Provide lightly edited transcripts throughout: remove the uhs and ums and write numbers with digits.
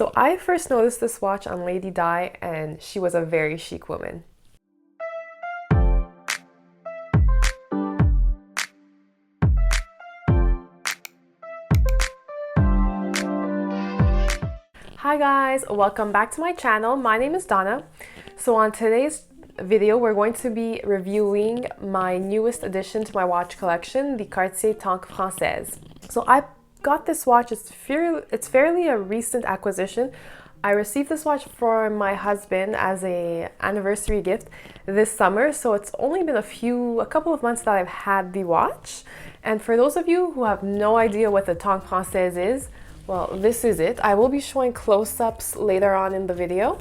So I first noticed this watch on Lady Di, and she was a very chic woman. Hi guys, welcome back to my channel. My name is Donna. So on today's video, we're going to be reviewing my newest addition to my watch collection, the Cartier Tank Française. So I got this watch, it's fairly a recent acquisition. I received this watch for my husband as an anniversary gift this summer, so it's only been a couple of months that I've had the watch. And for those of you who have no idea what the Tank Française is, well, this is it. I will be showing close-ups later on in the video.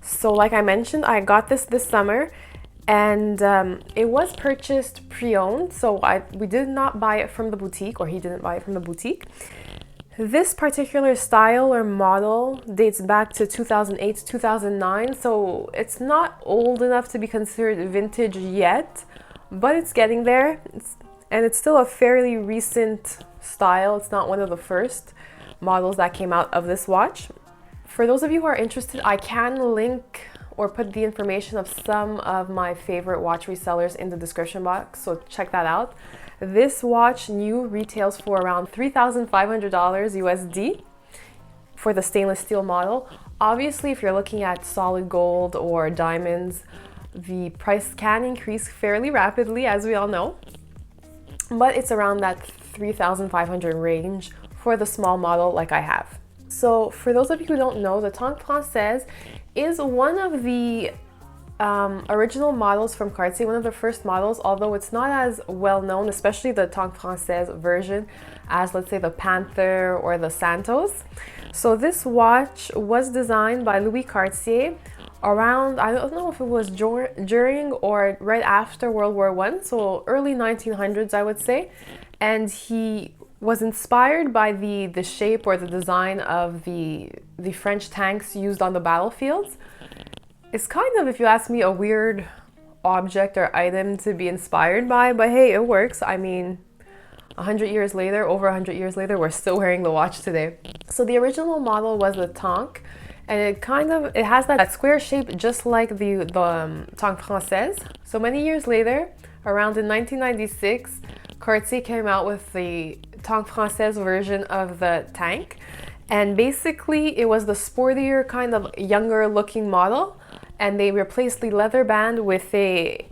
So like I mentioned, I got this summer, and it was purchased pre-owned, so we did not buy it from the boutique, or he didn't buy it from the boutique. This particular style or model dates back to 2008, 2009, so it's not old enough to be considered vintage yet, but it's getting there. And it's still a fairly recent style. It's not one of the first models that came out of this watch. For those of you who are interested, I can link or put the information of some of my favorite watch resellers in the description box, so check that out. This watch new retails for around $3,500 USD for the stainless steel model. Obviously, if you're looking at solid gold or diamonds, the price can increase fairly rapidly, as we all know. But it's around that 3,500 range for the small model like I have. So for those of you who don't know, the Tank Française is one of the original models from Cartier, one of the first models, although it's not as well known, especially the Tank Française version, as let's say the Panther or the Santos. So this watch was designed by Louis Cartier around, I don't know if it was during or right after World War I, so early 1900s I would say, and he was inspired by the shape or the design of the French tanks used on the battlefields. It's kind of, if you ask me, a weird object or item to be inspired by, but hey, it works. I mean, 100 years later, over 100 years later, we're still wearing the watch today. So the original model was the Tank, and it has that square shape just like the Tank Française. So many years later, around in 1996, Cartier came out with the Tank Française version of the Tank, and basically it was the sportier, kind of younger looking model, and they replaced the leather band with a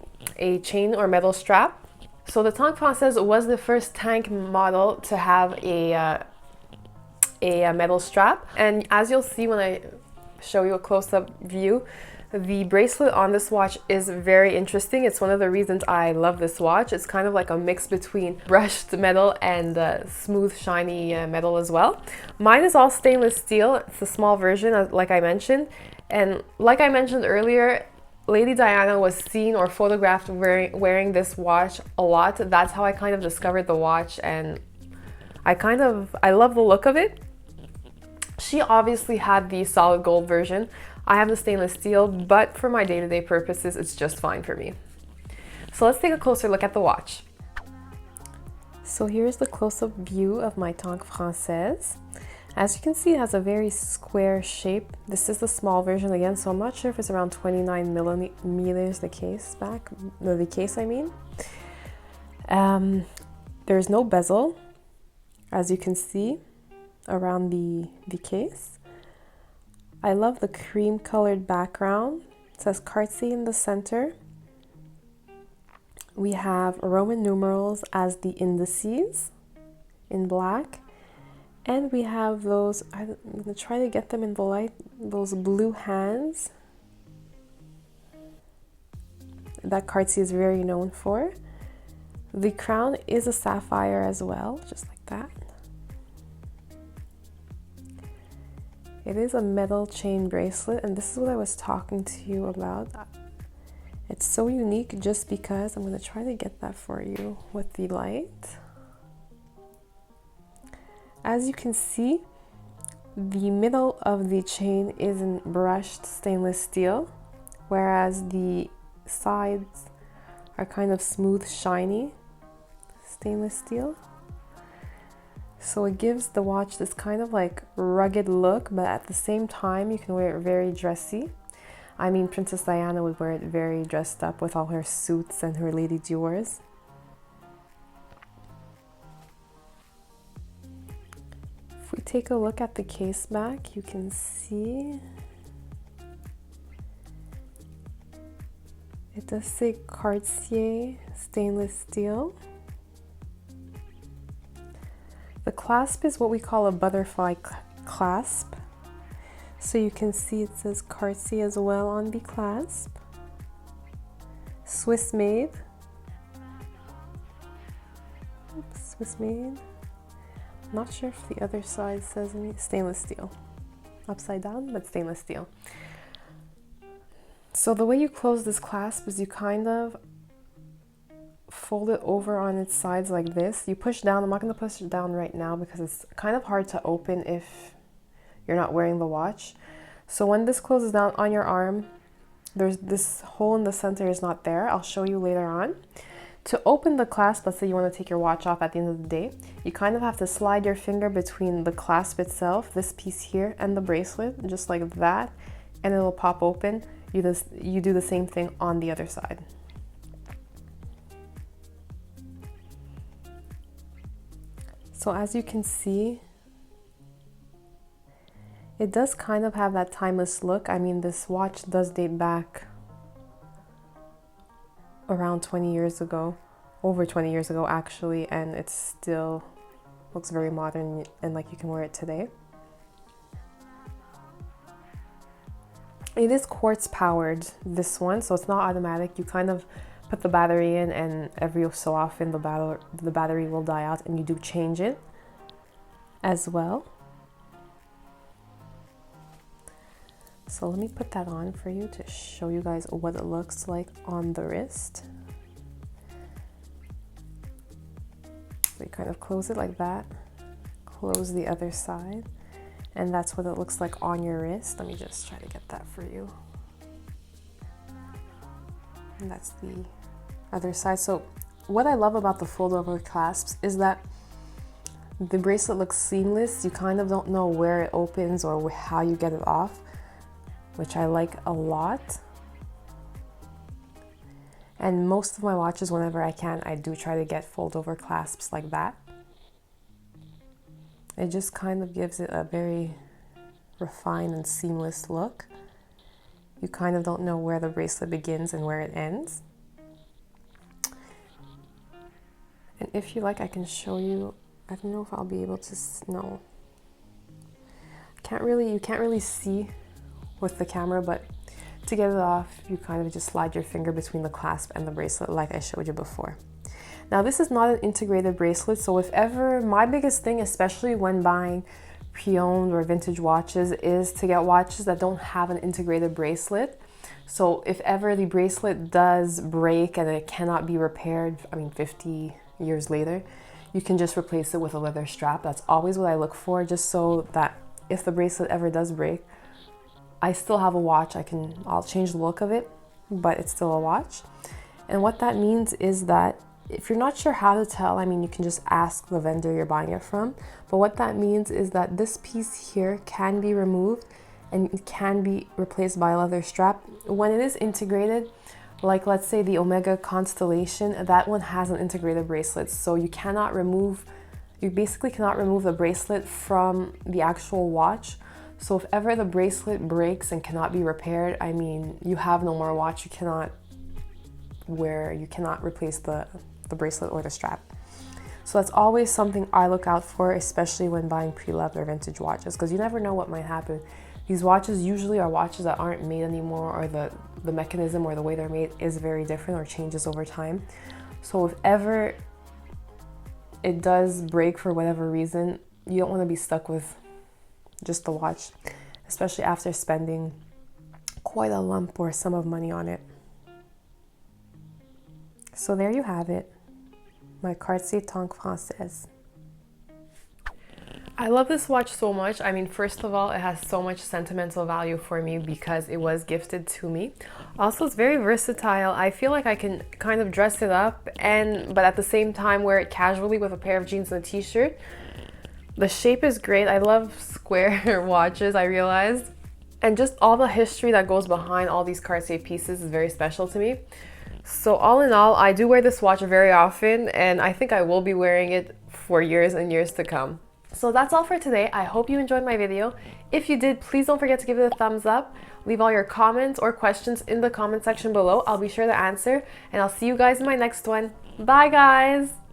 chain or metal strap. So the Tank Française was the first tank model to have a metal strap, and as you'll see when I show you a close-up view, the bracelet on this watch is very interesting. It's one of the reasons I love this watch. It's kind of like a mix between brushed metal and smooth, shiny metal as well. Mine is all stainless steel. It's a small version, like I mentioned. And like I mentioned earlier, Lady Diana was seen or photographed wearing this watch a lot. That's how I kind of discovered the watch, and I love the look of it. She obviously had the solid gold version. I have the stainless steel, but for my day-to-day purposes, it's just fine for me. So let's take a closer look at the watch. So here's the close-up view of my Tank Française. As you can see, it has a very square shape. This is the small version again, so I'm not sure if it's around 29 millimeters, the case I mean. There's no bezel, as you can see, around the case. I love the cream colored background. It says Cartier in the center. We have Roman numerals as the indices in black, and we have those, I'm gonna try to get them in the light, those blue hands that Cartier is very known for. The crown is a sapphire as well, just like that. It is a metal chain bracelet, and this is what I was talking to you about. It's so unique just because, I'm going to try to get that for you with the light. As you can see, the middle of the chain is in brushed stainless steel, whereas the sides are kind of smooth, shiny stainless steel. So it gives the watch this kind of like rugged look, but at the same time you can wear it very dressy. I mean, Princess Diana would wear it very dressed up with all her suits and her Lady Dior's. If we take a look at the case back, you can see it does say Cartier stainless steel. The clasp is what we call a butterfly clasp. So you can see it says Cartier as well on the clasp. Swiss made. Oops, Swiss made. Not sure if the other side says any. Stainless steel. Upside down, but stainless steel. So the way you close this clasp is you kind of fold it over on its sides like this. You push down. I'm not going to push it down right now because it's kind of hard to open if you're not wearing the watch. So when this closes down on your arm, there's this hole in the center is not there. I'll show you later on. To open the clasp, let's say you want to take your watch off at the end of the day, you kind of have to slide your finger between the clasp itself, this piece here, and the bracelet, just like that, and it'll pop open. You do the same thing on the other side. So as you can see, it does kind of have that timeless look. I mean, this watch does date back around 20 years ago, over 20 years ago actually, and it still looks very modern and like you can wear it today. It is quartz powered, this one, so it's not automatic. You kind of put the battery in and every so often the battery will die out and you do change it as well. So let me put that on for you to show you guys what it looks like on the wrist. So you kind of close it like that, close the other side, and that's what it looks like on your wrist. Let me just try to get that for you. And that's the other side. So what I love about the fold over clasps is that the bracelet looks seamless. You kind of don't know where it opens or how you get it off, which I like a lot. And most of my watches, whenever I can, I do try to get fold over clasps like that. It just kind of gives it a very refined and seamless look. You kind of don't know where the bracelet begins and where it ends. And if you like, I can show you. I don't know if I'll be able to, no. You can't really see with the camera, but to get it off, you kind of just slide your finger between the clasp and the bracelet like I showed you before. Now this is not an integrated bracelet, so if ever, my biggest thing, especially when buying pre-owned or vintage watches, is to get watches that don't have an integrated bracelet. So if ever the bracelet does break and it cannot be repaired, I mean 50 years later, you can just replace it with a leather strap. That's always what I look for, just so that if the bracelet ever does break, I still have a watch. I'll change the look of it, but it's still a watch. And what that means is that if you're not sure how to tell, I mean, you can just ask the vendor you're buying it from. But what that means is that this piece here can be removed and it can be replaced by a leather strap. When it is integrated, like let's say the Omega Constellation, that one has an integrated bracelet. So you basically cannot remove the bracelet from the actual watch. So if ever the bracelet breaks and cannot be repaired, I mean, you have no more watch. You cannot replace the bracelet or the strap. So that's always something I look out for, especially when buying pre-loved or vintage watches, because you never know what might happen. These watches usually are watches that aren't made anymore, or the mechanism or the way they're made is very different or changes over time. So if ever it does break for whatever reason, you don't want to be stuck with just the watch, especially after spending quite a lump or sum of money on it. So there you have it, my Cartier Tank Française. I love this watch so much. I mean, first of all, it has so much sentimental value for me because it was gifted to me. Also, it's very versatile. I feel like I can kind of dress it up but at the same time wear it casually with a pair of jeans and a t-shirt. The shape is great. I love square watches, I realized. And just all the history that goes behind all these Cartier pieces is very special to me. So all in all, I do wear this watch very often, and I think I will be wearing it for years and years to come. So that's all for today. I hope you enjoyed my video. If you did, please don't forget to give it a thumbs up. Leave all your comments or questions in the comment section below. I'll be sure to answer, and I'll see you guys in my next one. Bye guys!